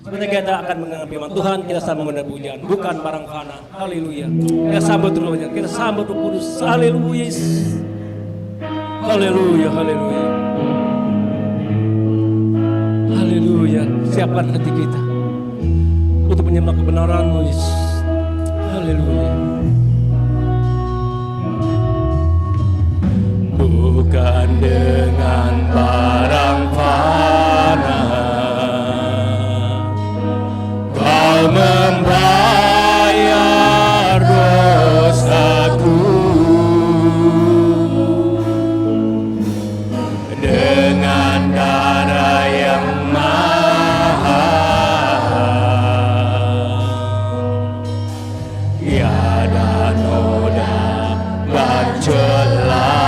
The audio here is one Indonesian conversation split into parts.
Sebentar kita akan mengenal firman Tuhan, kita sambut dengan pujian, bukan barang fana. Haleluya. Kita sambut dulu, kita sambut Roh Kudus. Haleluya. Haleluya, haleluya. Haleluya. Siapkan hati kita untuk menyembah kebenaran-Mu, Yesus. Haleluya. Bukan dengan barang fana Kau membayar dosaku, dengan darah yang mahal, tiada noda bercelah.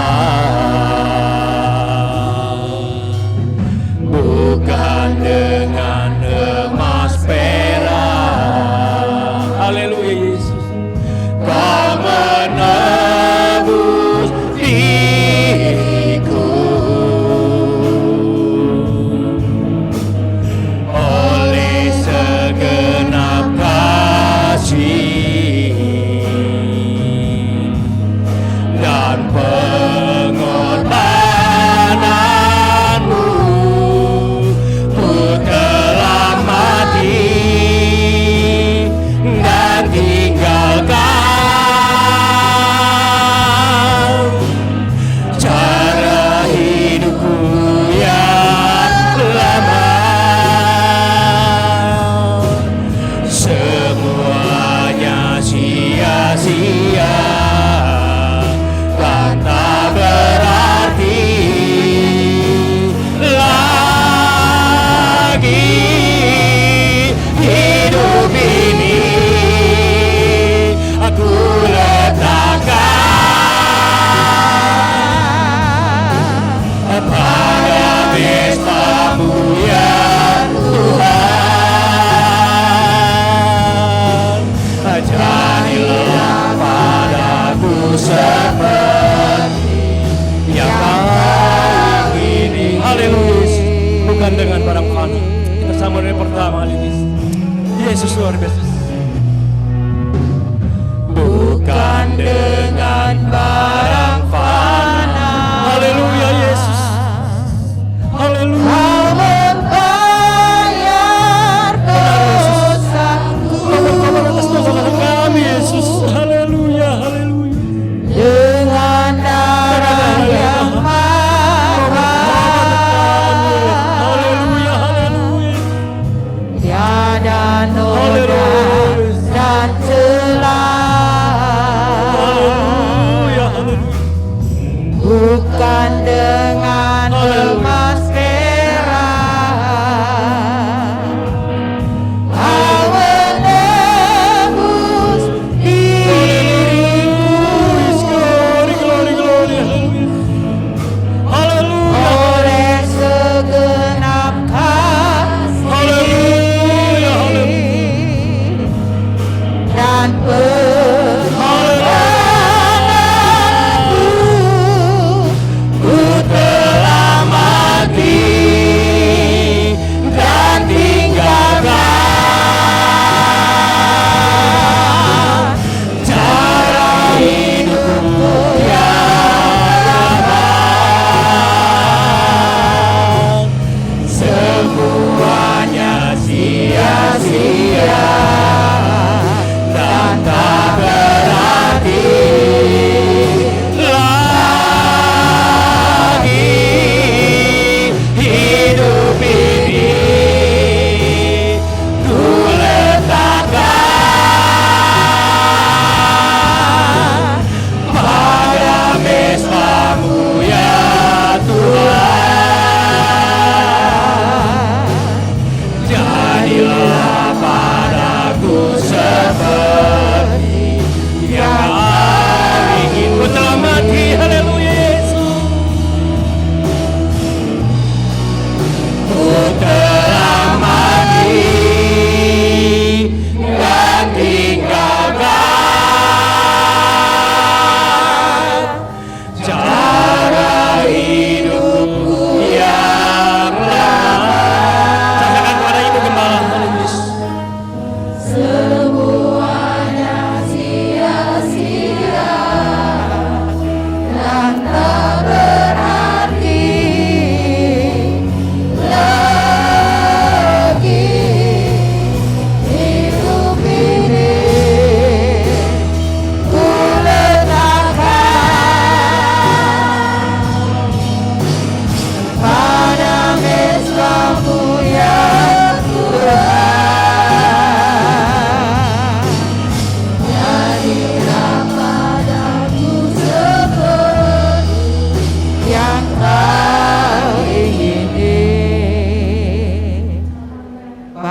Bukan dengan emas perak, haleluya Yesus, Kau menebus diriku. Oleh segenap kasih dan pengorbanan-Mu, Ku telah mati dan tinggalkan cara hidupku yang lama. Semuanya sia-sia dan tak berarti lagi hidup ini. Aku letakkan pada pesta-Mu ya Tuhan. Jadilah padaku seperti yang Kau ingini. Haleluya. Bukan dengan barang fana. Kita sambut yang pertama, haleluya. Yesus luar biasa. Bukan dengan barang fana. Haleluya Yesus. Haleluya. Yesus, haleluya, haleluya. Dengan darah yang mahal, Haleluya, haleluya. tiada noda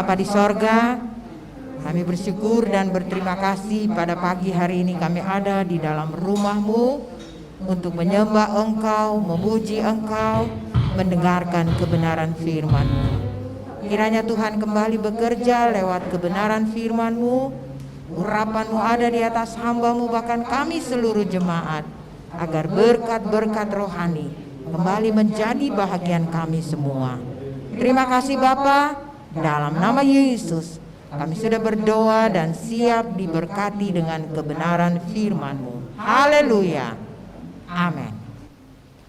Bapa di sorga, kami bersyukur dan berterima kasih pada pagi hari ini kami ada di dalam rumah-Mu untuk menyembah Engkau, memuji Engkau, mendengarkan kebenaran firman-Mu. Kiranya Tuhan kembali bekerja lewat kebenaran firman-Mu, urapan-Mu ada di atas hamba-Mu, bahkan kami seluruh jemaat, agar berkat-berkat rohani kembali menjadi bahagian kami semua. Terima kasih Bapa, dalam nama Yesus kami sudah berdoa dan siap diberkati dengan kebenaran firman-Mu. Haleluya. Amin.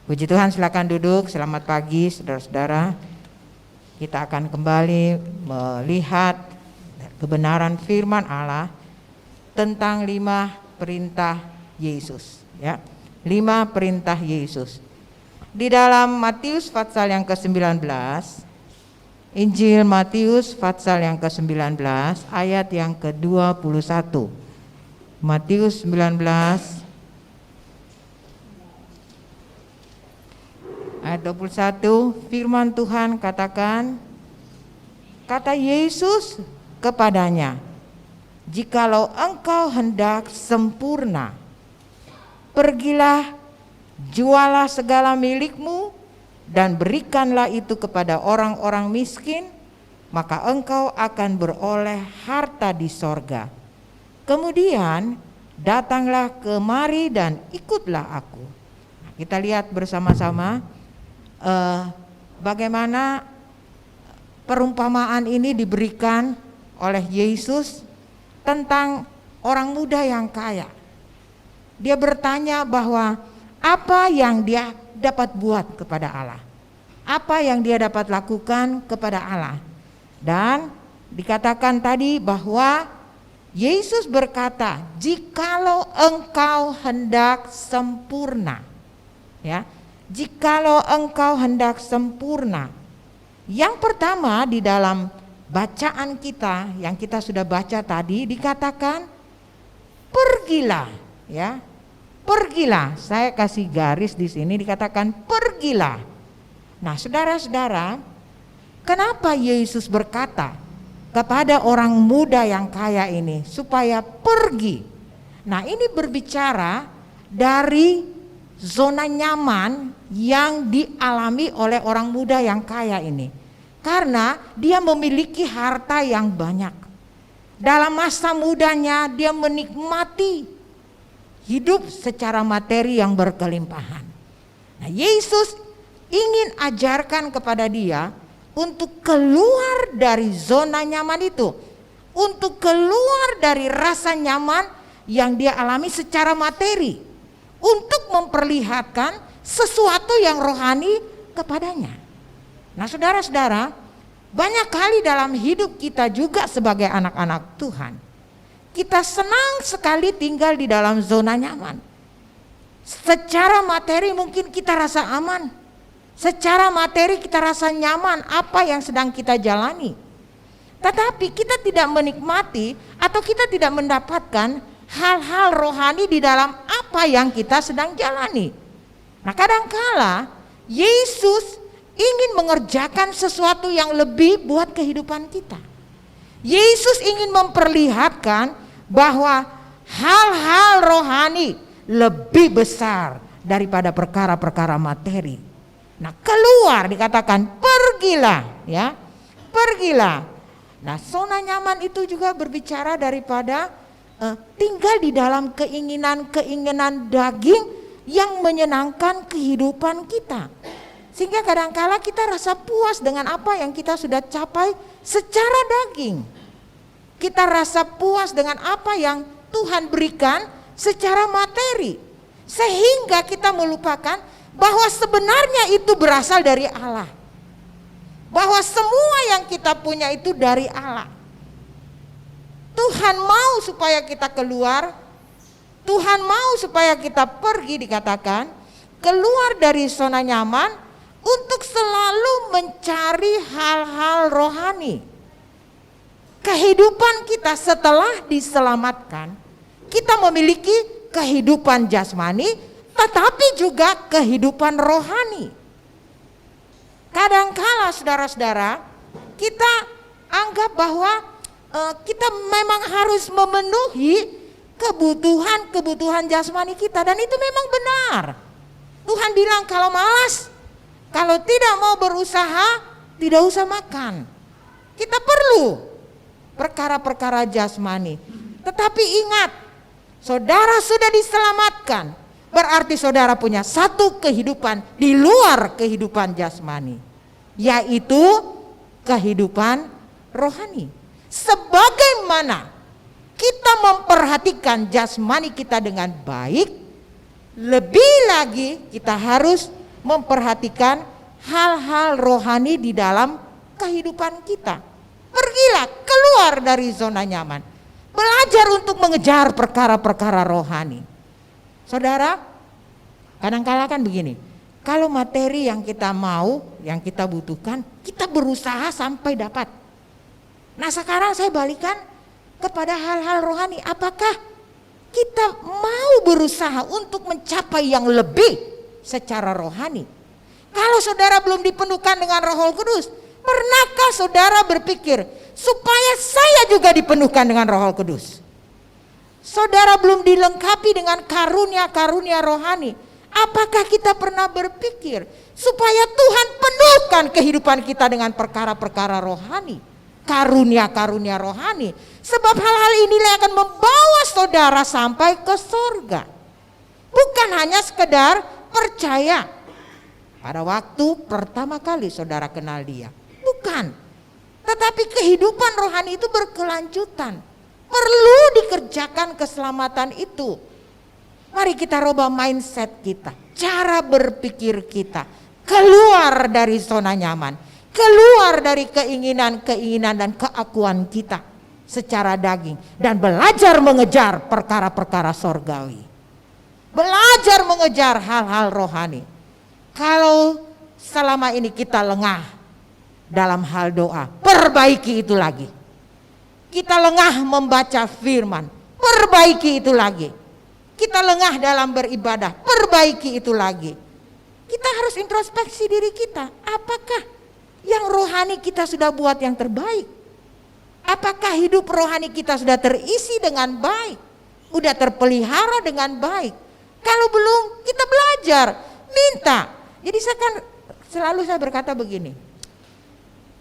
Puji Tuhan, silakan duduk. Selamat pagi saudara-saudara. Kita akan kembali melihat kebenaran firman Allah tentang 5 perintah Yesus, ya. 5 perintah Yesus. Di dalam Matius pasal yang ke-19, Injil Matius pasal yang ke-19 ayat yang ke-21. Matius 19 ayat 21, firman Tuhan katakan, kata Yesus kepadanya, jikalau engkau hendak sempurna, pergilah, jualah segala milikmu dan berikanlah itu kepada orang-orang miskin, maka engkau akan beroleh harta di sorga. Kemudian datanglah kemari dan ikutlah aku. Nah, kita lihat bersama-sama bagaimana perumpamaan ini diberikan oleh Yesus tentang orang muda yang kaya. Dia bertanya bahwa apa yang dia dapat buat kepada Allah, apa yang dia dapat lakukan kepada Allah. Dan dikatakan tadi bahwa Yesus berkata, jikalau engkau hendak sempurna, ya, jikalau engkau hendak sempurna. Yang pertama di dalam bacaan kita yang kita sudah baca tadi dikatakan pergilah, ya. Pergilah. Saya kasih garis di sini dikatakan pergilah. Nah, saudara-saudara, kenapa Yesus berkata kepada orang muda yang kaya ini supaya pergi? Nah, ini berbicara dari zona nyaman yang dialami oleh orang muda yang kaya ini, karena dia memiliki harta yang banyak. Dalam masa mudanya dia menikmati hidup secara materi yang berkelimpahan. Nah, Yesus ingin ajarkan kepada dia untuk keluar dari zona nyaman itu, untuk keluar dari rasa nyaman yang dia alami secara materi, untuk memperlihatkan sesuatu yang rohani kepadanya. Nah, saudara-saudara, banyak kali dalam hidup kita juga sebagai anak-anak Tuhan, kita senang sekali tinggal di dalam zona nyaman. Secara materi mungkin kita rasa aman, secara materi kita rasa nyaman apa yang sedang kita jalani. Tetapi kita tidak menikmati atau kita tidak mendapatkan hal-hal rohani di dalam apa yang kita sedang jalani. Nah, kadangkala Yesus ingin mengerjakan sesuatu yang lebih buat kehidupan kita. Yesus ingin memperlihatkan bahwa hal-hal rohani lebih besar daripada perkara-perkara materi. Nah, keluar dikatakan pergilah, ya. Pergilah. Nah, zona nyaman itu juga berbicara daripada tinggal di dalam keinginan-keinginan daging yang menyenangkan kehidupan kita. Sehingga kadangkala kita rasa puas dengan apa yang kita sudah capai secara daging. Kita rasa puas dengan apa yang Tuhan berikan secara materi. Sehingga kita melupakan bahwa sebenarnya itu berasal dari Allah. Bahwa semua yang kita punya itu dari Allah. Tuhan mau supaya kita keluar, Tuhan mau supaya kita pergi, dikatakan keluar dari zona nyaman untuk selalu mencari hal-hal rohani. Kehidupan kita setelah diselamatkan, kita memiliki kehidupan jasmani tetapi juga kehidupan rohani. Kadangkala saudara-saudara, kita anggap bahwa kita memang harus memenuhi kebutuhan jasmani kita, dan itu memang benar. Tuhan bilang kalau malas, kalau tidak mau berusaha, tidak usah makan. Kita perlu perkara-perkara jasmani. Tetapi ingat, saudara sudah diselamatkan, berarti saudara punya satu kehidupan di luar kehidupan jasmani, yaitu kehidupan rohani. Sebagaimana kita memperhatikan jasmani kita dengan baik, lebih lagi kita harus memperhatikan hal-hal rohani di dalam kehidupan kita. Pergilah keluar dari zona nyaman, belajar untuk mengejar perkara-perkara rohani. Saudara, kadang-kala kan begini, kalau materi yang kita mau, yang kita butuhkan, kita berusaha sampai dapat. Nah sekarang saya balikan kepada hal-hal rohani. Apakah kita mau berusaha untuk mencapai yang lebih secara rohani? Kalau saudara belum dipenuhkan dengan Roh Kudus, pernahkah saudara berpikir supaya saya juga dipenuhkan dengan Roh Kudus? Saudara belum dilengkapi dengan karunia-karunia rohani. Apakah kita pernah berpikir supaya Tuhan penuhkan kehidupan kita dengan perkara-perkara rohani, karunia-karunia rohani? Sebab hal-hal inilah akan membawa saudara sampai ke surga. Bukan hanya sekedar percaya pada waktu pertama kali saudara kenal Dia. Bukan. Tetapi kehidupan rohani itu berkelanjutan. Perlu dikerjakan keselamatan itu. Mari kita rubah mindset kita, cara berpikir kita, keluar dari zona nyaman, keluar dari keinginan-keinginan dan keakuan kita secara daging, dan belajar mengejar perkara-perkara sorgawi, belajar mengejar hal-hal rohani. Kalau selama ini kita lengah dalam hal doa, perbaiki itu lagi. Kita lengah membaca firman, perbaiki itu lagi. Kita lengah dalam beribadah, perbaiki itu lagi. Kita harus introspeksi diri kita. Apakah yang rohani kita sudah buat yang terbaik? Apakah hidup rohani kita sudah terisi dengan baik? Sudah terpelihara dengan baik? Kalau belum, kita belajar, minta. Jadi selalu saya berkata begini,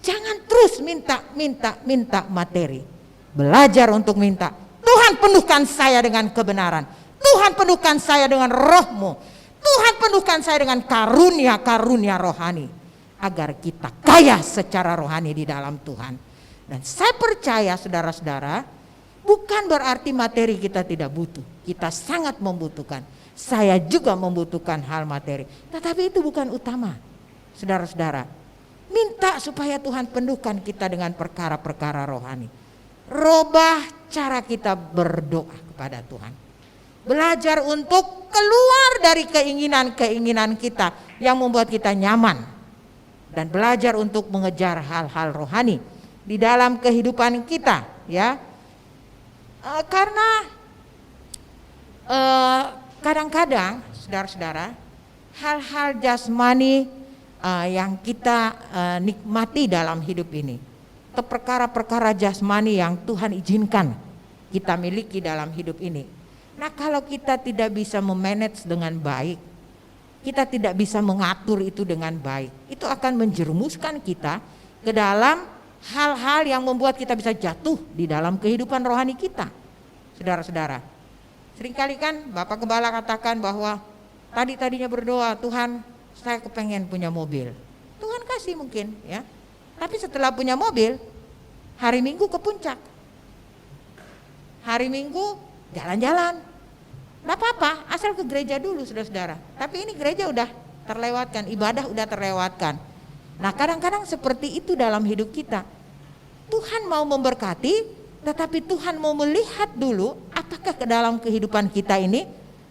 jangan terus minta materi. Belajar untuk minta. Tuhan penuhkan saya dengan kebenaran. Tuhan penuhkan saya dengan roh-Mu. Tuhan penuhkan saya dengan karunia-karunia rohani, agar kita kaya secara rohani di dalam Tuhan. Dan saya percaya saudara-saudara, bukan berarti materi kita tidak butuh. Kita sangat membutuhkan. Saya juga membutuhkan hal materi. Tetapi itu bukan utama. Saudara-saudara, minta supaya Tuhan penuhkan kita dengan perkara-perkara rohani. Robah cara kita berdoa kepada Tuhan. Belajar untuk keluar dari keinginan-keinginan kita yang membuat kita nyaman. Dan belajar untuk mengejar hal-hal rohani di dalam kehidupan kita, ya. Karena kadang-kadang saudara-saudara, hal-hal jasmani yang kita nikmati dalam hidup ini, atau perkara-perkara jasmani yang Tuhan izinkan kita miliki dalam hidup ini. Nah, kalau kita tidak bisa memanage dengan baik, kita tidak bisa mengatur itu dengan baik, itu akan menjerumuskan kita ke dalam hal-hal yang membuat kita bisa jatuh di dalam kehidupan rohani kita. Saudara-saudara, seringkali kan Bapak Gembala katakan bahwa tadinya berdoa, Tuhan saya kepengen punya mobil. Tuhan kasih mungkin, ya. Tapi setelah punya mobil, hari Minggu ke puncak. Hari Minggu jalan-jalan. Nggak apa-apa, asal ke gereja dulu saudara-saudara. Tapi ini gereja udah terlewatkan, ibadah udah terlewatkan. Nah kadang-kadang seperti itu dalam hidup kita. Tuhan mau memberkati, tetapi Tuhan mau melihat dulu apakah ke dalam kehidupan kita ini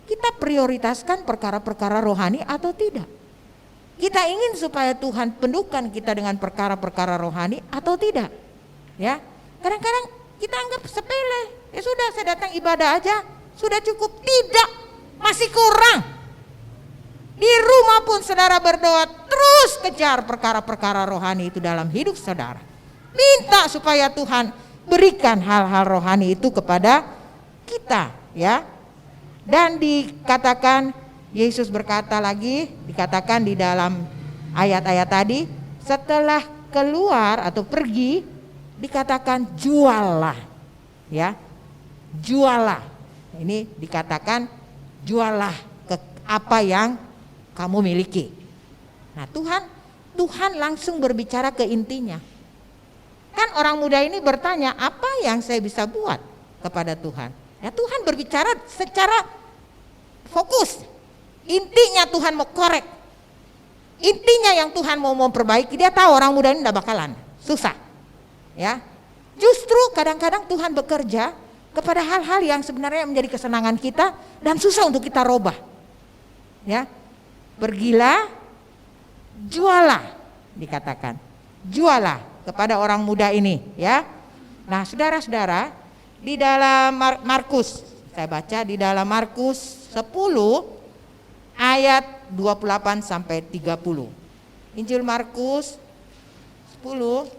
kita prioritaskan perkara-perkara rohani atau tidak. Kita ingin supaya Tuhan penuhkan kita dengan perkara-perkara rohani atau tidak. Ya, kadang-kadang kita anggap sepele. Ya sudah, saya datang ibadah aja, sudah cukup. Tidak, masih kurang. Di rumah pun saudara berdoa, terus kejar perkara-perkara rohani itu dalam hidup saudara. minta supaya Tuhan berikan hal-hal rohani itu kepada kita, ya. Dan dikatakan, Yesus berkata lagi, dikatakan di dalam ayat-ayat tadi, setelah keluar atau pergi, dikatakan juallah, ya. Juallah. Ini dikatakan juallah apa yang kamu miliki. Nah, Tuhan langsung berbicara ke intinya. Kan orang muda ini bertanya, apa yang saya bisa buat kepada Tuhan? Ya, Tuhan berbicara secara fokus. Intinya Tuhan mau korek. Intinya yang Tuhan mau memperbaiki. Dia tahu orang muda ini tidak bakalan susah. Ya, justru kadang-kadang Tuhan bekerja kepada hal-hal yang sebenarnya menjadi kesenangan kita dan susah untuk kita robah. Ya, pergilah, jualah, dikatakan, jualah kepada orang muda ini, ya. Nah, saudara-saudara, di dalam Markus, saya baca di dalam Markus 10 ayat 28 sampai 30. Injil Markus 10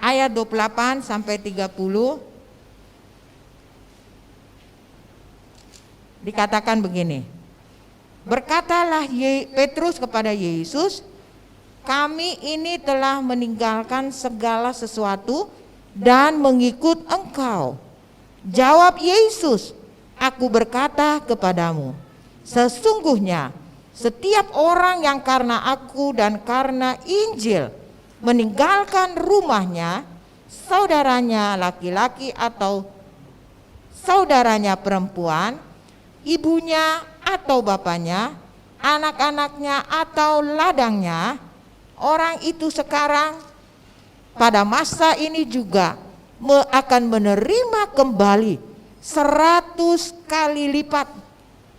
ayat 28 sampai 30. Dikatakan begini, berkatalah Petrus kepada Yesus, kami ini telah meninggalkan segala sesuatu dan mengikut Engkau. Jawab Yesus, aku berkata kepadamu, sesungguhnya setiap orang yang karena aku dan karena Injil meninggalkan rumahnya, saudaranya laki-laki atau saudaranya perempuan, ibunya atau bapaknya, anak-anaknya atau ladangnya, orang itu sekarang pada masa ini juga akan menerima kembali 100 kali lipat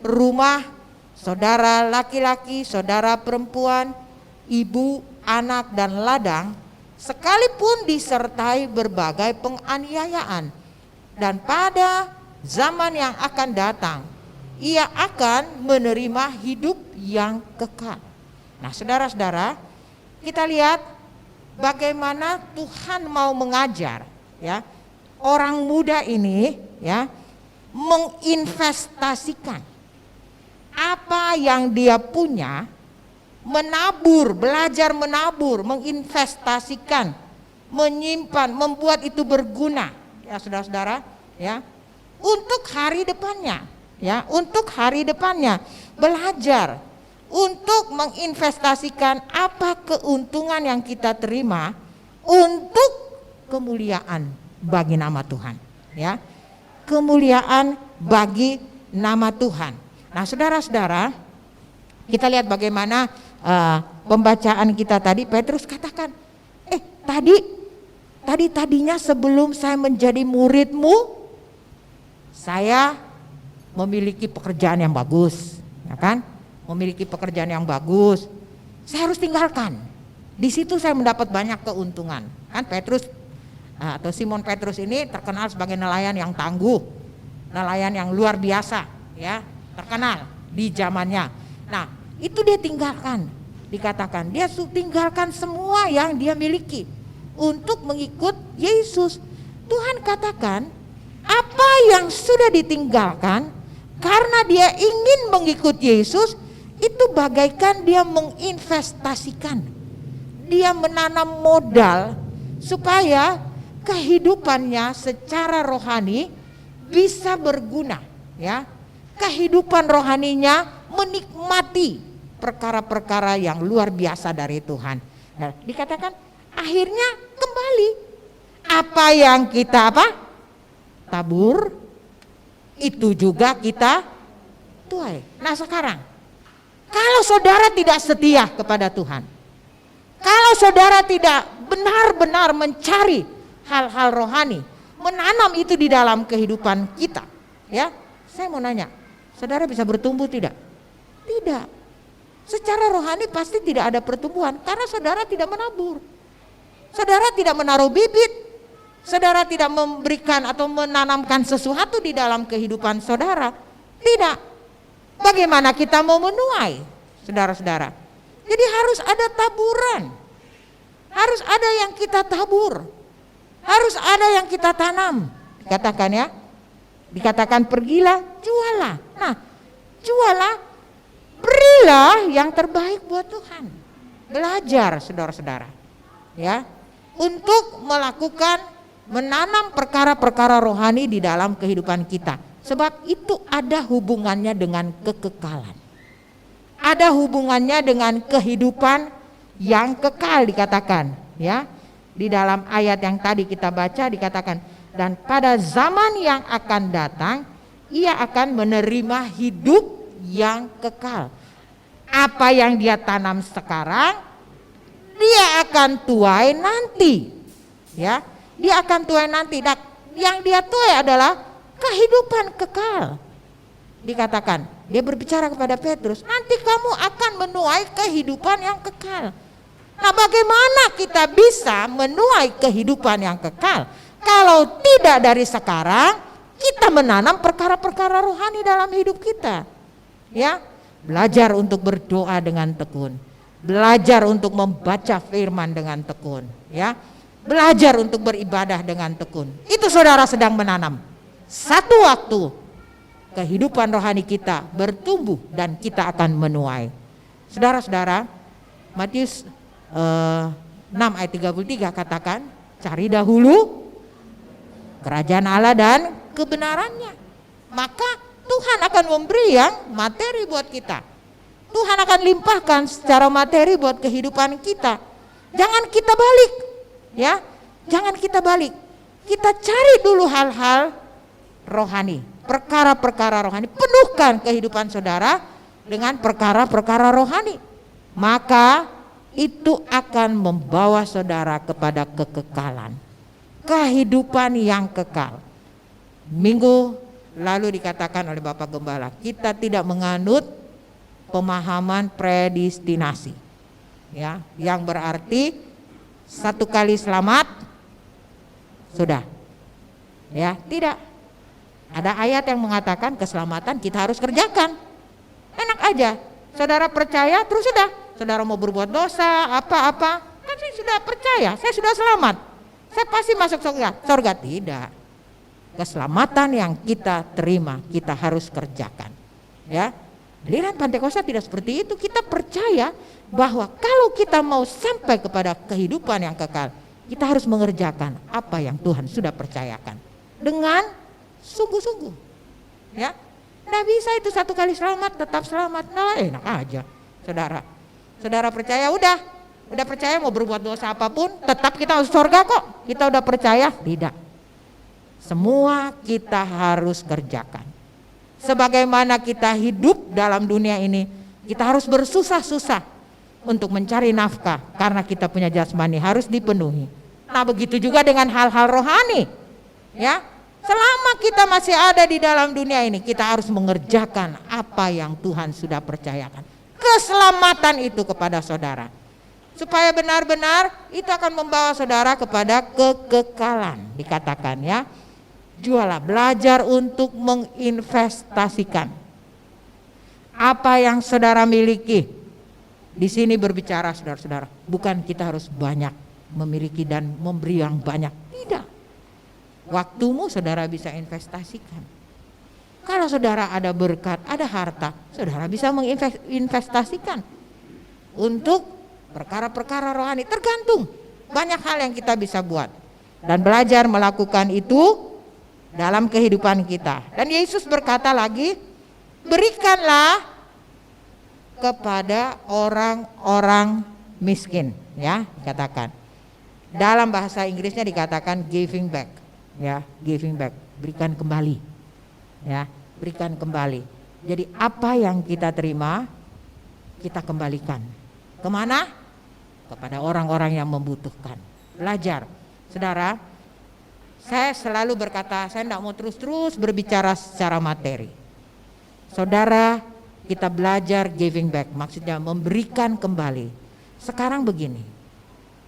rumah, saudara laki-laki, saudara perempuan, ibu, anak dan ladang, sekalipun disertai berbagai penganiayaan. Dan pada zaman yang akan datang, ia akan menerima hidup yang kekal. Nah, saudara-saudara, kita lihat bagaimana Tuhan mau mengajar, ya, orang muda ini, ya, menginvestasikan apa yang dia punya, menabur, belajar menabur, menginvestasikan, menyimpan, membuat itu berguna, ya saudara-saudara, ya, untuk hari depannya. Ya, untuk hari depannya, belajar untuk menginvestasikan apa keuntungan yang kita terima untuk kemuliaan bagi nama Tuhan, ya. Kemuliaan bagi nama Tuhan. Nah, saudara-saudara, kita lihat bagaimana pembacaan kita tadi. Petrus katakan, tadinya sebelum saya menjadi muridmu, saya memiliki pekerjaan yang bagus, ya kan? Memiliki pekerjaan yang bagus. Saya harus tinggalkan. Di situ saya mendapat banyak keuntungan. Kan Petrus atau Simon Petrus ini terkenal sebagai nelayan yang tangguh, nelayan yang luar biasa, ya, terkenal di zamannya. Nah, itu dia tinggalkan. Dikatakan dia tinggalkan semua yang dia miliki untuk mengikut Yesus. Tuhan katakan, apa yang sudah ditinggalkan karena dia ingin mengikut Yesus, itu bagaikan dia menginvestasikan. Dia menanam modal supaya kehidupannya secara rohani bisa berguna, ya. Kehidupan rohaninya menikmati perkara-perkara yang luar biasa dari Tuhan. Nah, dikatakan akhirnya kembali apa yang kita tabur, itu juga kita tuai. Nah, sekarang kalau saudara tidak setia kepada Tuhan, kalau saudara tidak benar-benar mencari hal-hal rohani, menanam itu di dalam kehidupan kita, ya, saya mau nanya, saudara bisa bertumbuh tidak? Tidak. Secara rohani pasti tidak ada pertumbuhan karena saudara tidak menabur. Saudara tidak menaruh bibit. Saudara tidak memberikan atau menanamkan sesuatu di dalam kehidupan saudara. Tidak. Bagaimana kita mau menuai, saudara-saudara? Jadi harus ada taburan. harus ada yang kita tabur, harus ada yang kita tanam. Dikatakan ya, dikatakan pergilah, jualah. Nah, jualah, berilah yang terbaik buat Tuhan. Belajar saudara-saudara, ya, untuk melakukan, menanam perkara-perkara rohani di dalam kehidupan kita. Sebab itu ada hubungannya dengan kekekalan. Ada hubungannya dengan kehidupan yang kekal, dikatakan ya. Di dalam ayat yang tadi kita baca dikatakan, dan pada zaman yang akan datang ia akan menerima hidup yang kekal. Apa yang dia tanam sekarang, dia akan tuai nanti. Ya, dia akan tuai nanti. Dan yang dia tuai adalah kehidupan kekal. Dikatakan, dia berbicara kepada Petrus, nanti kamu akan menuai kehidupan yang kekal. Nah, bagaimana kita bisa menuai kehidupan yang kekal kalau tidak dari sekarang kita menanam perkara-perkara rohani dalam hidup kita? Ya, belajar untuk berdoa dengan tekun, belajar untuk membaca firman dengan tekun, ya, belajar untuk beribadah dengan tekun. Itu saudara sedang menanam. Satu waktu kehidupan rohani kita bertumbuh dan kita akan menuai. Saudara-saudara, Matius 6 ayat 33 katakan, cari dahulu kerajaan Allah dan kebenarannya, maka Tuhan akan memberi yang materi buat kita. Tuhan akan limpahkan secara materi buat kehidupan kita. Jangan kita balik, ya, jangan kita balik. Kita cari dulu hal-hal rohani, perkara-perkara rohani. Penuhkan kehidupan saudara dengan perkara-perkara rohani, maka itu akan membawa saudara kepada kekekalan, kehidupan yang kekal. Minggu lalu dikatakan oleh Bapak Gembala, kita tidak menganut pemahaman predestinasi, ya, yang berarti satu kali selamat sudah, ya, tidak. Ada ayat yang mengatakan keselamatan kita harus kerjakan. Enak aja, saudara percaya terus sudah. Saudara mau berbuat dosa apa-apa, kan saya sudah percaya, saya sudah selamat, saya pasti masuk surga. Surga tidak. Keselamatan yang kita terima kita harus kerjakan, ya. Aliran Pantekosta tidak seperti itu. Kita percaya bahwa kalau kita mau sampai kepada kehidupan yang kekal, kita harus mengerjakan apa yang Tuhan sudah percayakan dengan sungguh-sungguh, ya. Nggak bisa itu satu kali selamat tetap selamat. Nah, enak aja, saudara. Saudara percaya, udah percaya mau berbuat dosa apapun tetap kita harus surga kok, kita udah percaya. Tidak, semua kita harus kerjakan. Sebagaimana kita hidup dalam dunia ini, kita harus bersusah-susah untuk mencari nafkah karena kita punya jasmani harus dipenuhi. Nah, begitu juga dengan hal-hal rohani, ya. Selama kita masih ada di dalam dunia ini, kita harus mengerjakan apa yang Tuhan sudah percayakan. Keselamatan itu kepada saudara, supaya benar-benar itu akan membawa saudara kepada kekekalan. Dikatakan ya, jualah, belajar untuk menginvestasikan apa yang saudara miliki. Di sini berbicara saudara-saudara, bukan kita harus banyak memiliki dan memberi yang banyak, tidak. Waktumu saudara bisa investasikan. Kalau saudara ada berkat, ada harta, saudara bisa menginvestasikan untuk perkara-perkara rohani. Tergantung, banyak hal yang kita bisa buat dan belajar melakukan itu dalam kehidupan kita. Dan Yesus berkata lagi, berikanlah kepada orang-orang miskin, ya, dikatakan. Dalam bahasa Inggrisnya dikatakan giving back, ya, giving back, berikan kembali. Ya, berikan kembali. Jadi apa yang kita terima kita kembalikan. Kemana? Kepada orang-orang yang membutuhkan. Belajar, saudara. Saya selalu berkata, saya tidak mau terus-terus berbicara secara materi. Saudara, kita belajar giving back, maksudnya memberikan kembali. Sekarang begini,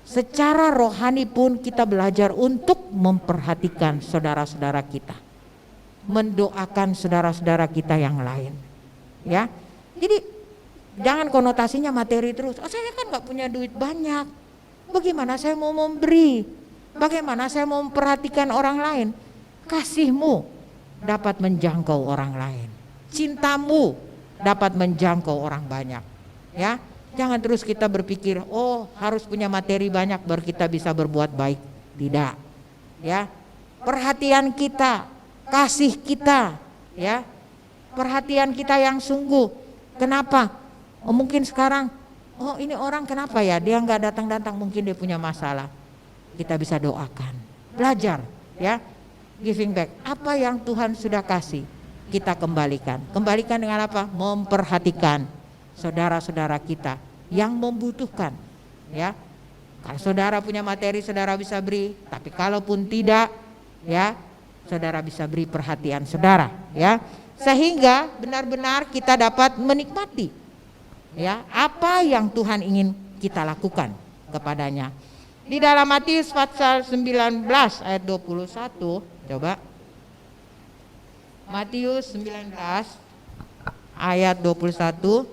secara rohani pun kita belajar untuk memperhatikan saudara-saudara kita, mendoakan saudara-saudara kita yang lain, ya. Jadi jangan konotasinya materi terus. Oh, saya kan nggak punya duit banyak, Bagaimana saya mau memberi? Bagaimana saya mau memperhatikan orang lain? Kasihmu dapat menjangkau orang lain. Cintamu dapat menjangkau orang banyak. Ya, jangan terus kita berpikir, oh harus punya materi banyak baru kita bisa berbuat baik. Tidak. Ya, perhatian kita, kasih kita, ya, perhatian kita yang sungguh. Kenapa? Oh mungkin sekarang, oh ini orang kenapa ya dia nggak datang-datang, mungkin dia punya masalah. Kita bisa doakan, belajar, ya, giving back. Apa yang Tuhan sudah kasih, kita kembalikan. Kembalikan dengan apa? Memperhatikan saudara-saudara kita yang membutuhkan, ya. Kalau saudara punya materi, saudara bisa beri. Tapi kalaupun tidak, ya, saudara bisa beri perhatian saudara, ya. Sehingga benar-benar kita dapat menikmati, ya, apa yang Tuhan ingin kita lakukan kepadanya. Di dalam Matius pasal 19 ayat 21, coba. Matius 19 ayat 21.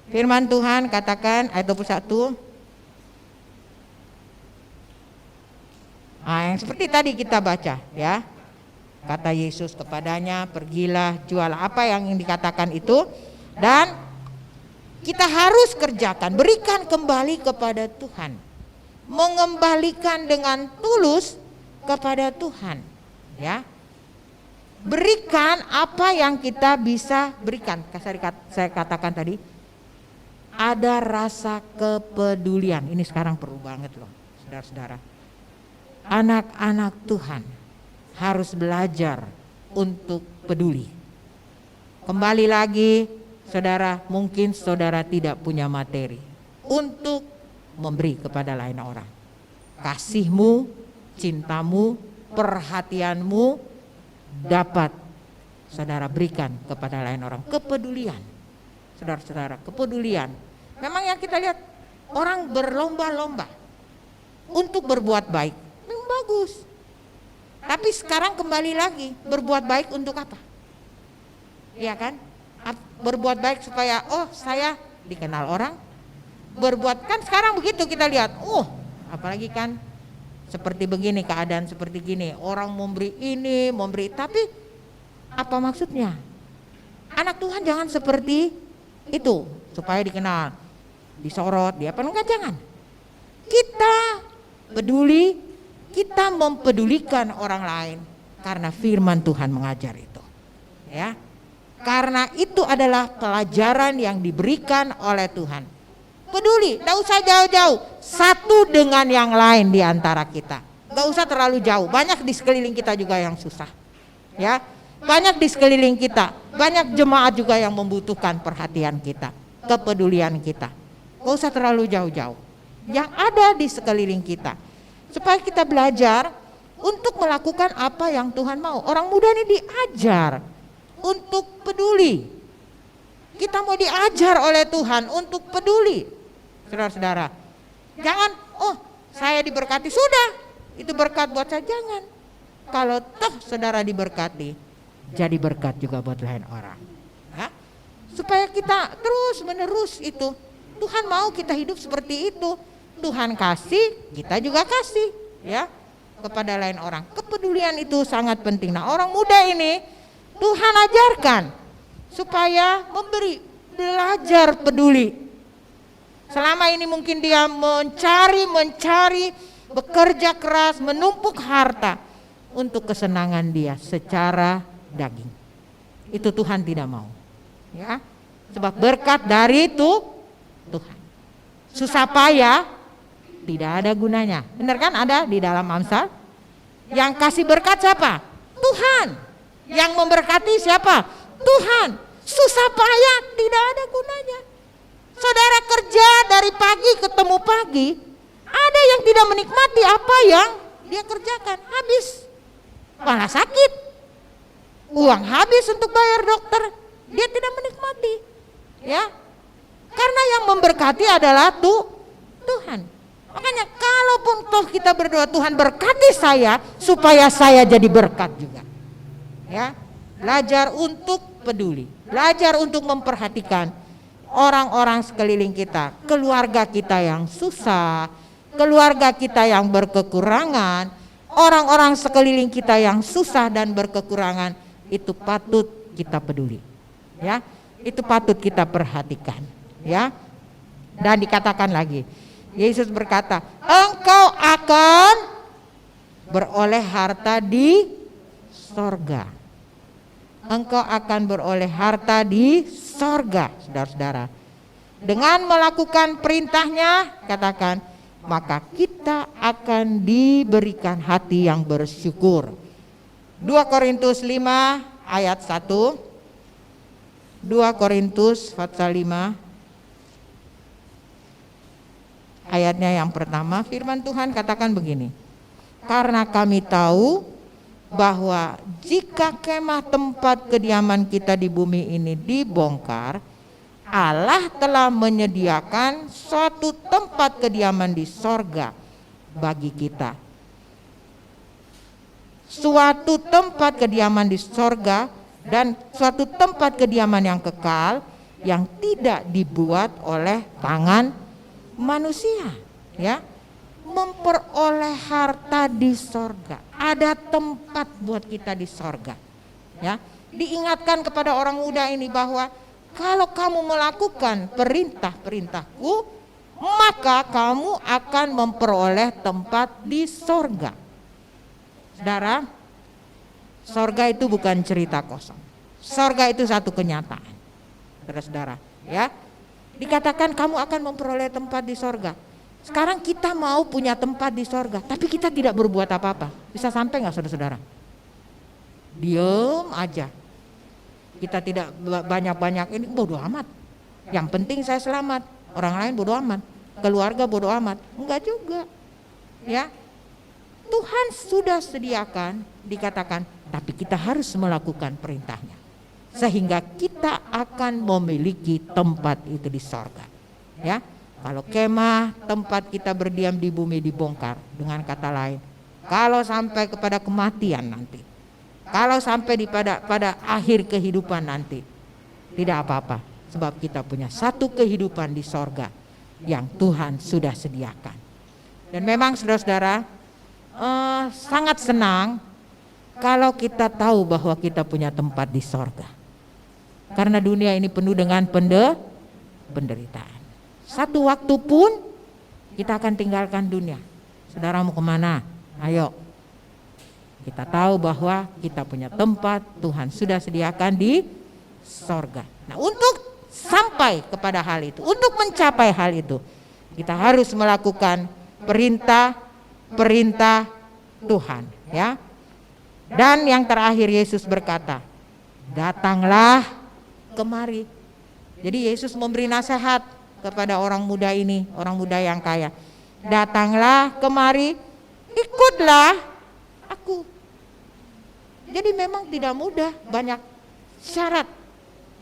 Firman Tuhan katakan ayat 21. Yang seperti tadi kita baca, ya. Kata Yesus kepadanya, pergilah, jual apa yang dikatakan itu, dan kita harus kerjakan, berikan kembali kepada Tuhan, mengembalikan dengan tulus kepada Tuhan, ya. Berikan apa yang kita bisa berikan. Saya katakan tadi, ada rasa kepedulian. Ini sekarang perlu banget loh, saudara-saudara. Anak-anak Tuhan harus belajar untuk peduli. Kembali lagi, saudara, mungkin saudara tidak punya materi untuk memberi kepada lain orang. Kasihmu, cintamu, perhatianmu dapat saudara berikan kepada lain orang. Kepedulian, saudara-saudara, kepedulian. Memang yang kita lihat, orang berlomba-lomba untuk berbuat baik, memang bagus. Tapi sekarang kembali lagi, berbuat baik untuk apa? Iya kan? Berbuat baik supaya, oh saya dikenal orang. Berbuat, kan sekarang begitu kita lihat, apalagi kan seperti begini, keadaan seperti gini, orang memberi ini, memberi, tapi apa maksudnya? Anak Tuhan jangan seperti itu supaya dikenal, disorot, enggak, jangan. Kita peduli, kita mempedulikan orang lain karena firman Tuhan mengajar itu, ya. Karena itu adalah pelajaran yang diberikan oleh Tuhan. Peduli, tidak usah jauh-jauh, satu dengan yang lain di antara kita. Tidak usah terlalu jauh, banyak di sekeliling kita juga yang susah, ya. Banyak di sekeliling kita, banyak jemaat juga yang membutuhkan perhatian kita, kepedulian kita. Tidak usah terlalu jauh-jauh, yang ada di sekeliling kita. Supaya kita belajar untuk melakukan apa yang Tuhan mau. Orang muda ini diajar untuk peduli. Kita mau diajar oleh Tuhan untuk peduli, saudara-saudara. Jangan, saya diberkati, sudah, itu berkat buat saya. Jangan. Kalau toh saudara diberkati, jadi berkat juga buat lain orang, ya? Supaya kita terus menerus itu. Tuhan mau kita hidup seperti itu. Tuhan kasih, kita juga kasih, ya, kepada lain orang. Kepedulian itu sangat penting. Nah, orang muda ini Tuhan ajarkan supaya memberi, belajar peduli. Selama ini mungkin dia mencari, bekerja keras, menumpuk harta untuk kesenangan dia secara daging. Itu Tuhan tidak mau, ya. Sebab berkat dari itu Tuhan. Susah payah tidak ada gunanya. Benar kan, ada di dalam Amsal? Yang kasih berkat siapa? Tuhan. Yang memberkati siapa? Tuhan. Susah payah tidak ada gunanya. Saudara kerja dari pagi ketemu pagi, ada yang tidak menikmati apa yang dia kerjakan, habis, malah sakit, uang habis untuk bayar dokter, dia tidak menikmati, ya. Karena yang memberkati adalah Tuhan. Makanya kalaupun toh kita berdoa, Tuhan berkati saya supaya saya jadi berkat juga, ya. Belajar untuk peduli, belajar untuk memperhatikan orang-orang sekeliling kita, keluarga kita yang susah, keluarga kita yang berkekurangan, orang-orang sekeliling kita yang susah dan berkekurangan, itu patut kita peduli. Ya, itu patut kita perhatikan. Ya, dan dikatakan lagi, Yesus berkata, engkau akan beroleh harta di sorga. Engkau akan beroleh harta di sorga, saudara-saudara. Dengan melakukan perintahnya, katakan, maka kita akan diberikan hati yang bersyukur. 2 Korintus 5 ayat 1. 2 Korintus pasal 5 ayatnya yang pertama, firman Tuhan katakan begini. Karena kami tahu bahwa jika kemah tempat kediaman kita di bumi ini dibongkar, Allah telah menyediakan suatu tempat kediaman di sorga bagi kita. Suatu tempat kediaman di sorga dan suatu tempat kediaman yang kekal yang tidak dibuat oleh tangan manusia. Ya, memperoleh harta di sorga. Ada tempat buat kita di sorga. Ya, diingatkan kepada orang muda ini bahwa kalau kamu melakukan perintah-perintahku, maka kamu akan memperoleh tempat di sorga. Saudara, sorga itu bukan cerita kosong. Sorga itu satu kenyataan. Saudara-saudara, ya. Dikatakan kamu akan memperoleh tempat di sorga. Sekarang kita mau punya tempat di sorga, tapi kita tidak berbuat apa-apa. Bisa sampai nggak, saudara-saudara? Diem aja. Kita tidak banyak-banyak, ini bodoh amat. Yang penting saya selamat. Orang lain bodoh amat. Keluarga bodoh amat. Enggak juga. Ya. Tuhan sudah sediakan, dikatakan, tapi kita harus melakukan perintahnya. Sehingga kita akan memiliki tempat itu di sorga. Ya. Kalau kemah tempat kita berdiam di bumi dibongkar, dengan kata lain, kalau sampai kepada kematian nanti, kalau sampai pada akhir kehidupan nanti, tidak apa-apa, sebab kita punya satu kehidupan di sorga yang Tuhan sudah sediakan. Dan memang saudara-saudara, sangat senang kalau kita tahu bahwa kita punya tempat di sorga, karena dunia ini penuh dengan penderitaan. Satu waktu pun kita akan tinggalkan dunia. Saudara mau kemana? Ayo. Kita tahu bahwa kita punya tempat Tuhan sudah sediakan di sorga. Nah, untuk sampai kepada hal itu, untuk mencapai hal itu, kita harus melakukan perintah Tuhan, ya. Dan yang terakhir Yesus berkata, datanglah kemari. Jadi Yesus memberi nasihat kepada orang muda ini, orang muda yang kaya. Datanglah kemari, ikutlah aku. Jadi memang tidak mudah, banyak syarat,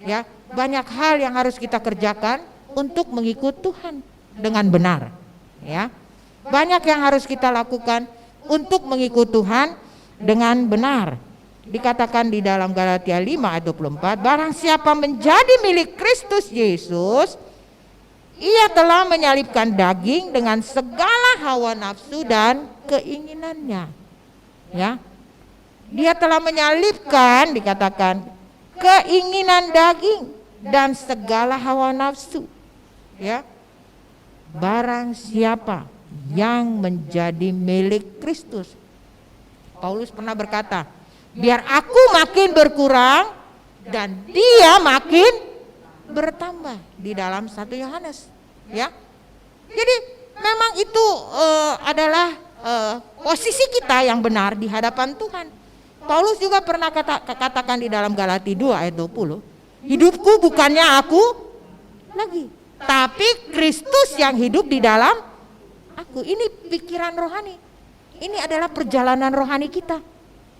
ya, banyak hal yang harus kita kerjakan untuk mengikut Tuhan dengan benar, ya. Banyak yang harus kita lakukan untuk mengikut Tuhan dengan benar. Dikatakan di dalam Galatia 5 ayat 24, barang siapa menjadi milik Kristus Yesus, ia telah menyalibkan daging dengan segala hawa nafsu dan keinginannya. Ya. Dia telah menyalibkan, dikatakan, keinginan daging dan segala hawa nafsu. Ya. Barang siapa yang menjadi milik Kristus. Paulus pernah berkata, biar aku makin berkurang dan dia makin bertambah, di dalam 1 Yohanes, ya. Jadi memang itu adalah posisi kita yang benar di hadapan Tuhan. Paulus juga pernah katakan di dalam Galatia 2 ayat 20, hidupku bukannya aku lagi, tapi Kristus yang hidup di dalam aku. Ini pikiran rohani. Ini adalah perjalanan rohani kita.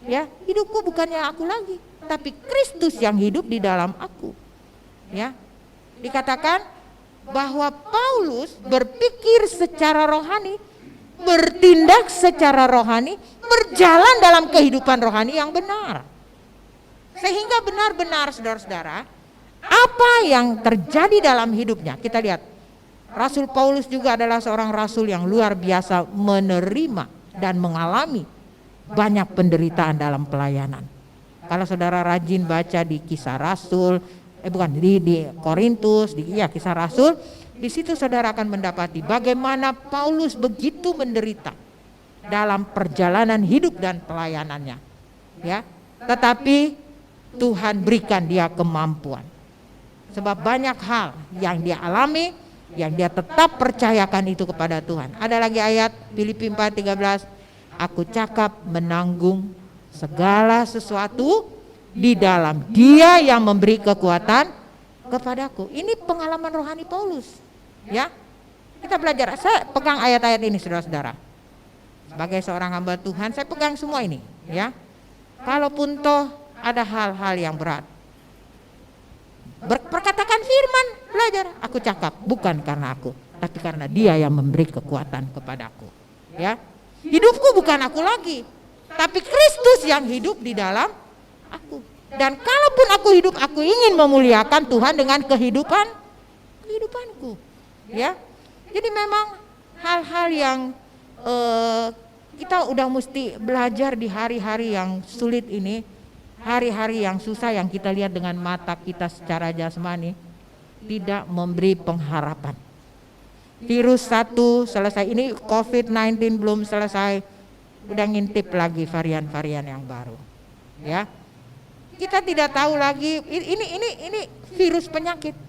Ya, hidupku bukannya aku lagi, tapi Kristus yang hidup di dalam aku. Ya, dikatakan bahwa Paulus berpikir secara rohani, bertindak secara rohani, berjalan dalam kehidupan rohani yang benar. Sehingga benar-benar saudara-saudara, apa yang terjadi dalam hidupnya. Kita lihat, Rasul Paulus juga adalah seorang rasul yang luar biasa menerima dan mengalami banyak penderitaan dalam pelayanan. Kalau saudara rajin baca di Kisah Rasul, di Korintus, Kisah Rasul, di situ saudara akan mendapati bagaimana Paulus begitu menderita dalam perjalanan hidup dan pelayanannya. Ya, tetapi Tuhan berikan dia kemampuan. Sebab banyak hal yang dia alami, yang dia tetap percayakan itu kepada Tuhan. Ada lagi ayat Filipi 4:13, aku cakap menanggung segala sesuatu di dalam Dia yang memberi kekuatan kepadaku. Ini pengalaman rohani Paulus. Ya, kita belajar. Saya pegang ayat-ayat ini, saudara-saudara. Sebagai seorang hamba Tuhan, saya pegang semua ini. Ya, kalaupun toh ada hal-hal yang berat, perkatakan firman, belajar. Aku cakap bukan karena aku, tapi karena Dia yang memberi kekuatan kepadaku. Ya, hidupku bukan aku lagi, tapi Kristus yang hidup di dalam aku. Dan kalaupun aku hidup, aku ingin memuliakan Tuhan dengan kehidupanku. Ya, jadi memang hal-hal yang kita udah mesti belajar di hari-hari yang sulit ini, hari-hari yang susah yang kita lihat dengan mata kita secara jasmani, tidak memberi pengharapan. Virus 1 selesai, ini COVID-19 belum selesai, udah ngintip lagi varian-varian yang baru. Ya, kita tidak tahu lagi ini virus penyakit.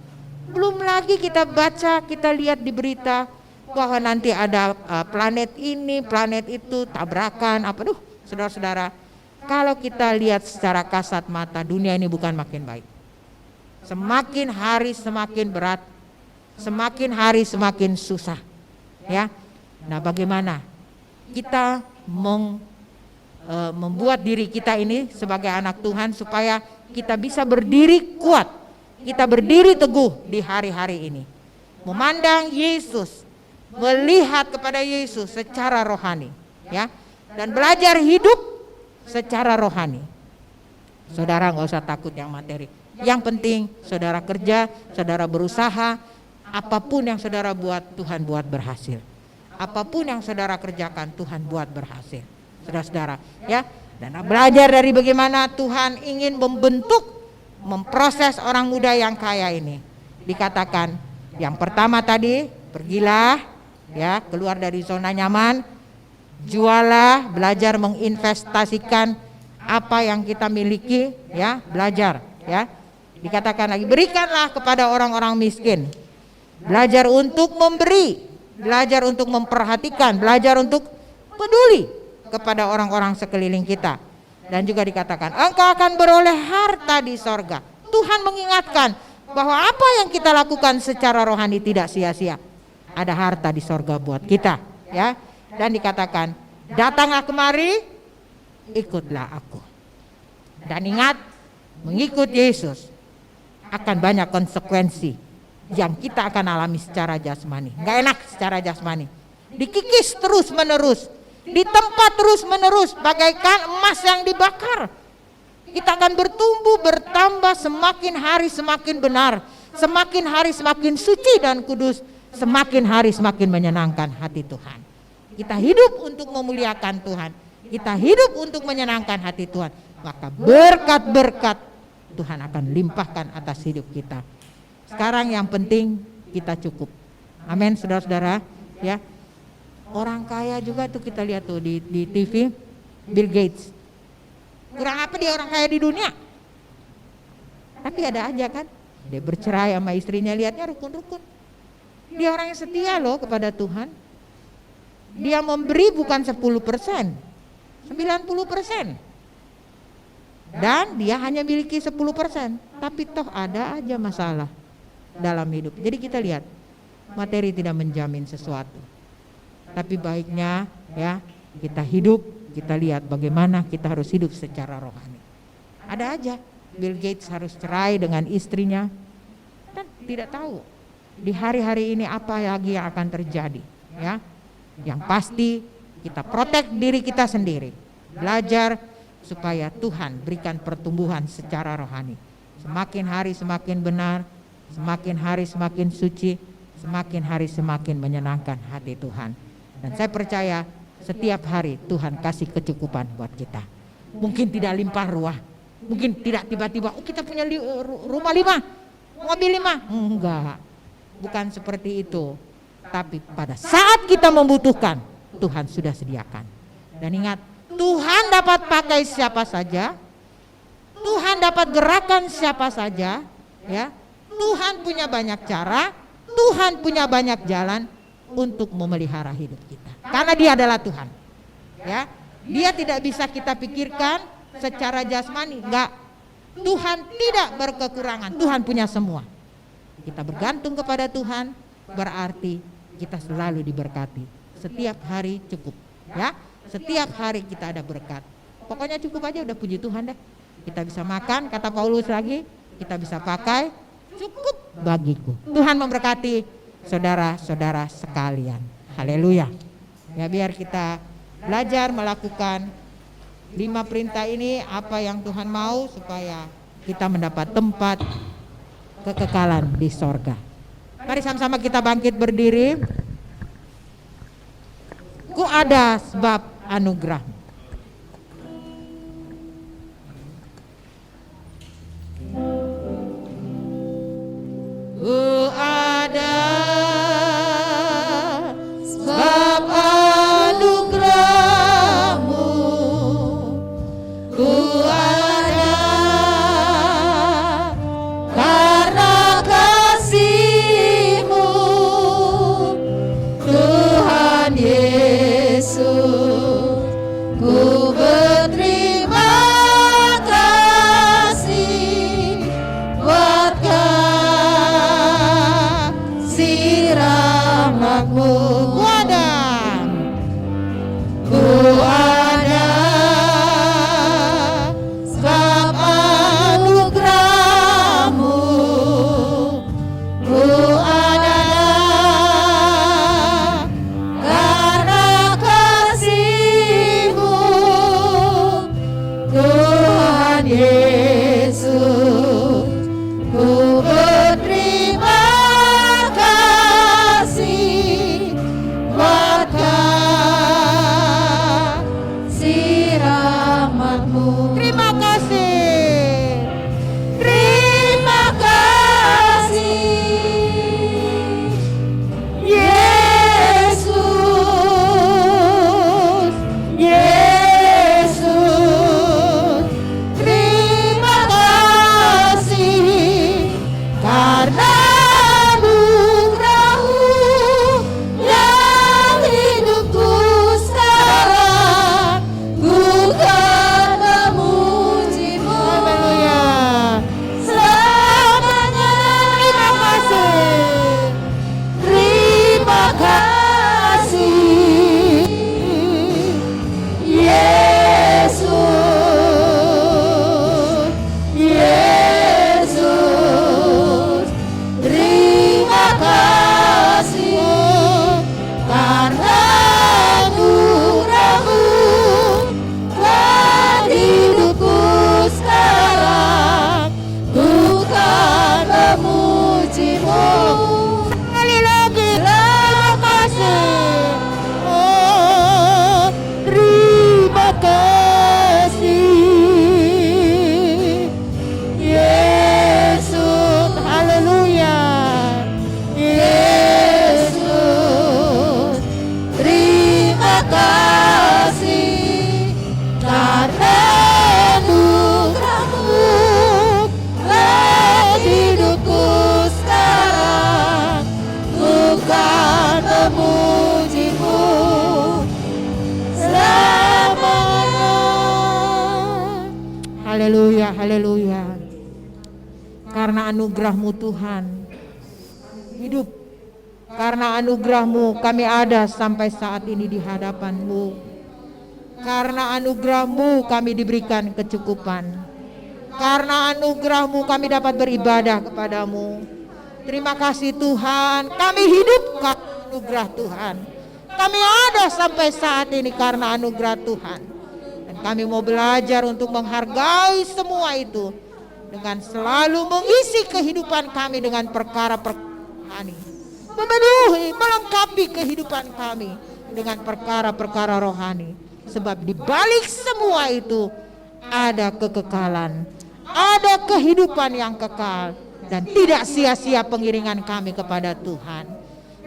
Belum lagi kita baca, kita lihat di berita bahwa nanti ada planet ini, planet itu tabrakan. Saudara-saudara, kalau kita lihat secara kasat mata, dunia ini bukan makin baik. Semakin hari semakin berat, semakin hari semakin susah. Ya, nah bagaimana kita membuat diri kita ini sebagai anak Tuhan supaya kita bisa berdiri kuat, kita berdiri teguh di hari-hari ini, memandang Yesus, melihat kepada Yesus secara rohani, ya, dan belajar hidup secara rohani. Saudara nggak usah takut yang materi. Yang penting saudara kerja, saudara berusaha, apapun yang saudara buat, Tuhan buat berhasil. Apapun yang saudara kerjakan, Tuhan buat berhasil. Saudara-saudara, ya, dan belajar dari bagaimana Tuhan ingin memproses orang muda yang kaya ini. Dikatakan yang pertama tadi, pergilah, ya, keluar dari zona nyaman, jualah, belajar menginvestasikan apa yang kita miliki, ya, belajar, ya. Dikatakan lagi, berikanlah kepada orang-orang miskin. Belajar untuk memberi, belajar untuk memperhatikan, belajar untuk peduli kepada orang-orang sekeliling kita. Dan juga dikatakan, engkau akan beroleh harta di sorga. Tuhan mengingatkan bahwa apa yang kita lakukan secara rohani tidak sia-sia. Ada harta di sorga buat kita, ya. Dan dikatakan, datanglah kemari, ikutlah aku. Dan ingat, mengikut Yesus akan banyak konsekuensi yang kita akan alami secara jasmani. Nggak enak secara jasmani. Dikikis terus menerus, ditempa terus menerus bagaikan emas yang dibakar. Kita akan bertumbuh, bertambah, semakin hari semakin benar, semakin hari semakin suci dan kudus, semakin hari semakin menyenangkan hati Tuhan. Kita hidup untuk memuliakan Tuhan, kita hidup untuk menyenangkan hati Tuhan, maka berkat-berkat Tuhan akan limpahkan atas hidup kita. Sekarang yang penting kita cukup. Amin, saudara-saudara, ya. Orang kaya juga tuh kita lihat tuh di TV, Bill Gates. Kurang apa dia orang kaya di dunia? Tapi ada aja kan, dia bercerai sama istrinya, lihatnya rukun-rukun. Dia orang yang setia loh kepada Tuhan. Dia memberi bukan 10%, 90%. Dan dia hanya miliki 10%, tapi toh ada aja masalah dalam hidup. Jadi kita lihat, materi tidak menjamin sesuatu. Tapi baiknya, ya, kita hidup, kita lihat bagaimana kita harus hidup secara rohani. Ada aja Bill Gates harus cerai dengan istrinya, dan tidak tahu di hari-hari ini apa lagi yang akan terjadi, ya. Yang pasti kita protek diri kita sendiri, belajar supaya Tuhan berikan pertumbuhan secara rohani. Semakin hari semakin benar, semakin hari semakin suci, semakin hari semakin menyenangkan hati Tuhan. Dan saya percaya setiap hari Tuhan kasih kecukupan buat kita. Mungkin tidak limpah ruah, mungkin tidak tiba-tiba kita punya rumah 5, mobil 5. Enggak, bukan seperti itu. Tapi pada saat kita membutuhkan, Tuhan sudah sediakan. Dan ingat, Tuhan dapat pakai siapa saja, Tuhan dapat gerakan siapa saja, ya. Tuhan punya banyak cara, Tuhan punya banyak jalan untuk memelihara hidup kita. Karena Dia adalah Tuhan. Ya. Dia tidak bisa kita pikirkan secara jasmani, enggak. Tuhan tidak berkekurangan, Tuhan punya semua. Kita bergantung kepada Tuhan, berarti kita selalu diberkati. Setiap hari cukup, ya. Setiap hari kita ada berkat. Pokoknya cukup aja, udah puji Tuhan deh. Kita bisa makan, kata Paulus lagi, kita bisa pakai, cukup bagiku. Tuhan memberkati saudara-saudara sekalian. Haleluya. Ya, biar kita belajar melakukan 5 perintah ini, apa yang Tuhan mau supaya kita mendapat tempat kekekalan di sorga. Mari sama-sama kita bangkit berdiri. Ku ada sebab anugerah. Ku ada sebab anugerah-Mu. Ku ada karena kasih-Mu, Tuhan Yesus. Ku berterima kasih buat kasih rahmat-Mu. Ku ada sebab anugerah-Mu. Ku ada karena kasih-Mu, Tuhan Yesus. Ku berterima kasih buat kasih rahmat-Mu. Terima kasih. Terima kasih Yesus. Yesus. Terima kasih karena anugerah-Mu yang hidupku sekarang. Ku kan memuji-Mu. Haleluya. Selamanya. Terima kasih. Terima kasih Yesus. Yesus. Terima kasih karena anugerah-Mu yang hidupku sekarang. Ku kan memuji-Mu. Sekali lagi, terima kasih. Oh, terima kasih Yesus. Haleluya. Yesus. Terima kasih karena anugerah-Mu yang hidupku sekarang. Ku kan memuji-Mu selamanya. Haleluya, haleluya. Karena anugerah-Mu Tuhan hidup. Karena anugerah-Mu kami ada sampai saat ini di hadapan-Mu. Karena anugerah-Mu kami diberikan kecukupan. Karena anugerah-Mu kami dapat beribadah kepadamu. Terima kasih Tuhan, kami hidup karena anugerah Tuhan. Kami ada sampai saat ini karena anugerah Tuhan. Dan kami mau belajar untuk menghargai semua itu. dengan selalu mengisi kehidupan kami dengan perkara-perkara rohani, memenuhi, melengkapi kehidupan kami dengan perkara-perkara rohani. Sebab di balik semua itu ada kekekalan, ada kehidupan yang kekal, dan tidak sia-sia pengiringan kami kepada Tuhan.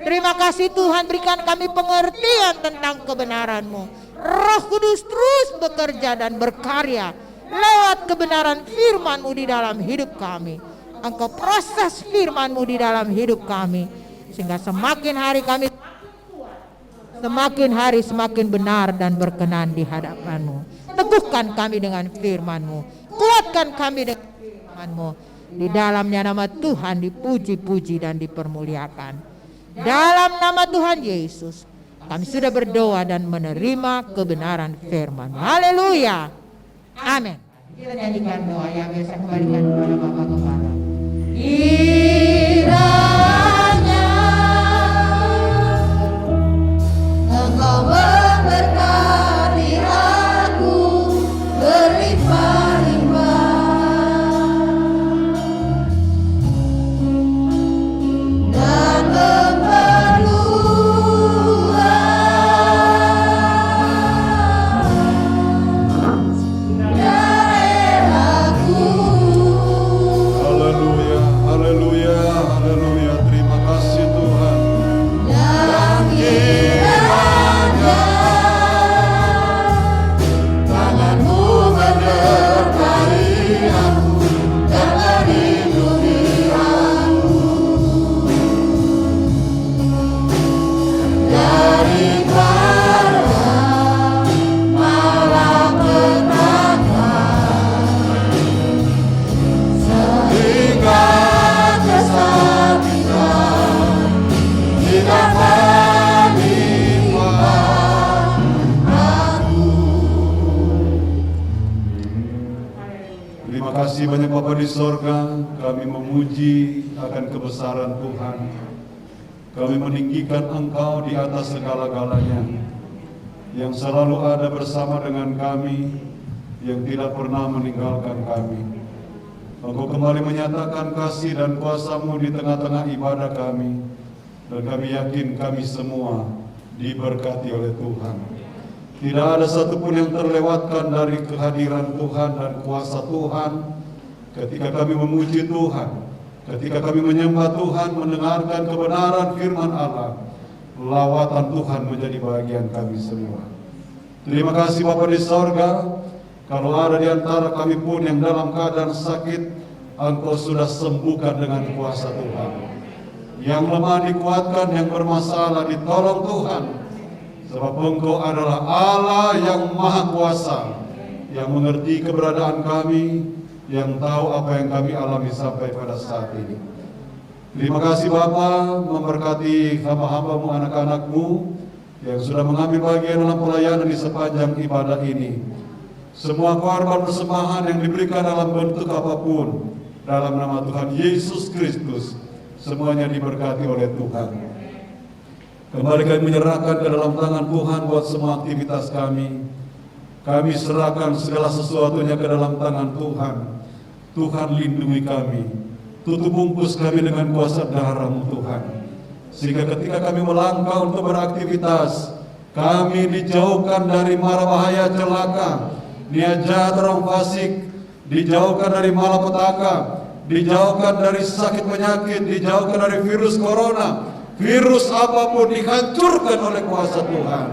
Terima kasih Tuhan, berikan kami pengertian tentang kebenaran-Mu. Roh Kudus terus bekerja dan berkarya lewat kebenaran firman-Mu di dalam hidup kami. Engkau proses firman-Mu di dalam hidup kami, sehingga semakin hari kami semakin hari semakin benar dan berkenan di hadapan-Mu. Teguhkan kami dengan firman-Mu, kuatkan kami dengan firman-Mu. Di dalamnya nama Tuhan dipuji-puji dan dipermuliakan. Dalam nama Tuhan Yesus kami sudah berdoa dan menerima kebenaran firman. Haleluya. Amin. Kita nyanyikan doa yang biasa, kembalikan kepada Bapak Kepala. Kiranya Engkau memberkati aku berlimpah-limpah dan Haleluya, haleluya, haleluya. Terima kasih Tuhan. Dan kiranya tangan-Mu menyertai aku dan melindungi aku daripada malapetaka, sehingga kesakitan tidak menimpa aku. Terima kasih banyak Bapa di sorga, kami memuji akan kebesaran Tuhan. Kami meninggikan Engkau di atas segala-galanya, yang selalu ada bersama dengan kami, yang tidak pernah meninggalkan kami. Engkau kembali menyatakan kasih dan kuasa-Mu di tengah-tengah ibadah kami, dan kami yakin kami semua diberkati oleh Tuhan. Tidak ada satupun yang terlewatkan dari kehadiran Tuhan dan kuasa Tuhan ketika kami memuji Tuhan, ketika kami menyembah Tuhan, mendengarkan kebenaran firman Allah. Lawatan Tuhan menjadi bagian kami semua. Terima kasih Bapa di sorga. Kalau ada di antara kami pun yang dalam keadaan sakit, Engkau sudah sembuhkan dengan kuasa Tuhan. Yang lemah dikuatkan, yang bermasalah ditolong Tuhan. Sebab Engkau adalah Allah yang maha kuasa, yang mengerti keberadaan kami, yang tahu apa yang kami alami sampai pada saat ini. Terima kasih Bapa, memberkati hamba-hamba-Mu, anak-anak-Mu yang sudah mengambil bagian dalam pelayanan di sepanjang ibadah ini. Semua korban persembahan yang diberikan dalam bentuk apapun, dalam nama Tuhan Yesus Kristus, semuanya diberkati oleh Tuhan. Kembali kami menyerahkan ke dalam tangan Tuhan buat semua aktivitas kami. Kami serahkan segala sesuatunya ke dalam tangan Tuhan. Tuhan lindungi kami, tutup bungkus kami dengan kuasa darah-Mu Tuhan. Sehingga ketika kami melangkah untuk beraktivitas, kami dijauhkan dari mara bahaya celaka, niat jahat orang fasik, dijauhkan dari malapetaka, dijauhkan dari sakit penyakit, dijauhkan dari virus corona, virus apapun dihancurkan oleh kuasa Tuhan.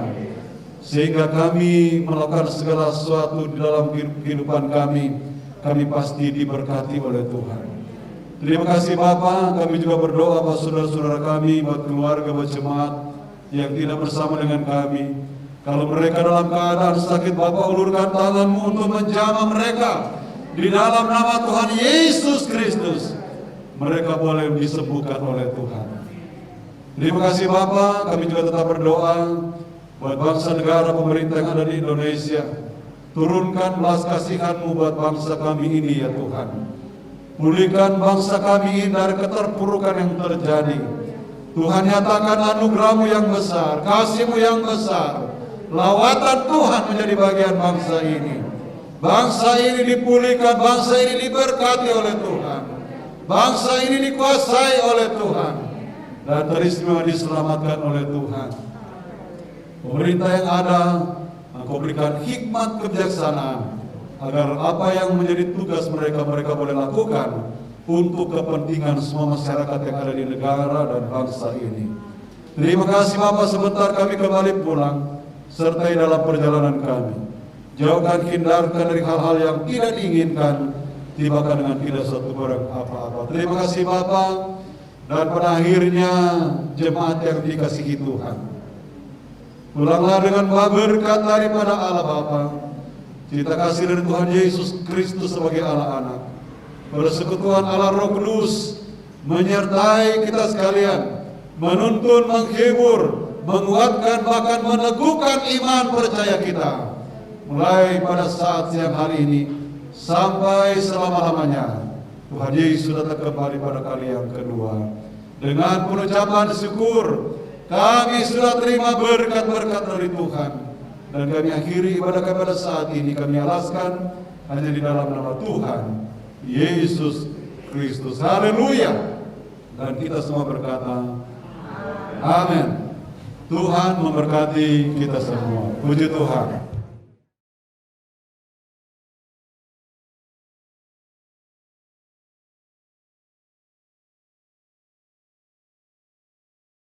Sehingga kami melakukan segala sesuatu di dalam kehidupan kami pasti diberkati oleh Tuhan. Terima kasih Bapa, kami juga berdoa buat saudara-saudara kami, buat keluarga, buat jemaat yang tidak bersama dengan kami. Kalau mereka dalam keadaan sakit, Bapa ulurkan tangan-Mu untuk menjamah mereka. Di dalam nama Tuhan Yesus Kristus, mereka boleh disembuhkan oleh Tuhan. Terima kasih Bapa, kami juga tetap berdoa buat bangsa negara pemerintah yang ada di Indonesia. Turunkan belas kasihan-Mu buat bangsa kami ini ya Tuhan. Pulihkan bangsa kami ini dari keterpurukan yang terjadi. Tuhan, nyatakan anugerah-Mu yang besar, kasih-Mu yang besar. Lawatan Tuhan menjadi bagian bangsa ini. Bangsa ini dipulihkan, bangsa ini diberkati oleh Tuhan. Bangsa ini dikuasai oleh Tuhan. Dan teristimewa diselamatkan oleh Tuhan. Pemerintah yang ada, Engkau berikan hikmat kebijaksanaan agar apa yang menjadi tugas mereka boleh lakukan untuk kepentingan semua masyarakat yang ada di negara dan bangsa ini. Terima kasih Bapak, sebentar kami kembali pulang, sertai dalam perjalanan kami. Jauhkan, hindarkan dari hal-hal yang tidak diinginkan, tibakan dengan tidak satu barang apa-apa. Terima kasih Bapak, dan pada akhirnya jemaat yang dikasihi Tuhan, pulanglah dengan berkat daripada Allah Bapa, cinta kasih dari Tuhan Yesus Kristus sebagai Allah Anak, persekutuan Allah Roh Kudus menyertai kita sekalian, menuntun, menghibur, menguatkan, bahkan meneguhkan iman percaya kita, mulai pada saat siang hari ini sampai selama-lamanya. Tuhan Yesus datang kembali pada kali yang kedua. Dengan pengucapan syukur, kami sudah terima berkat-berkat dari Tuhan, dan kami akhiri ibadah kami pada saat ini. Kami alaskan hanya di dalam nama Tuhan Yesus Kristus. Haleluya. Dan kita semua berkata amin. Tuhan memberkati kita semua. Puji Tuhan.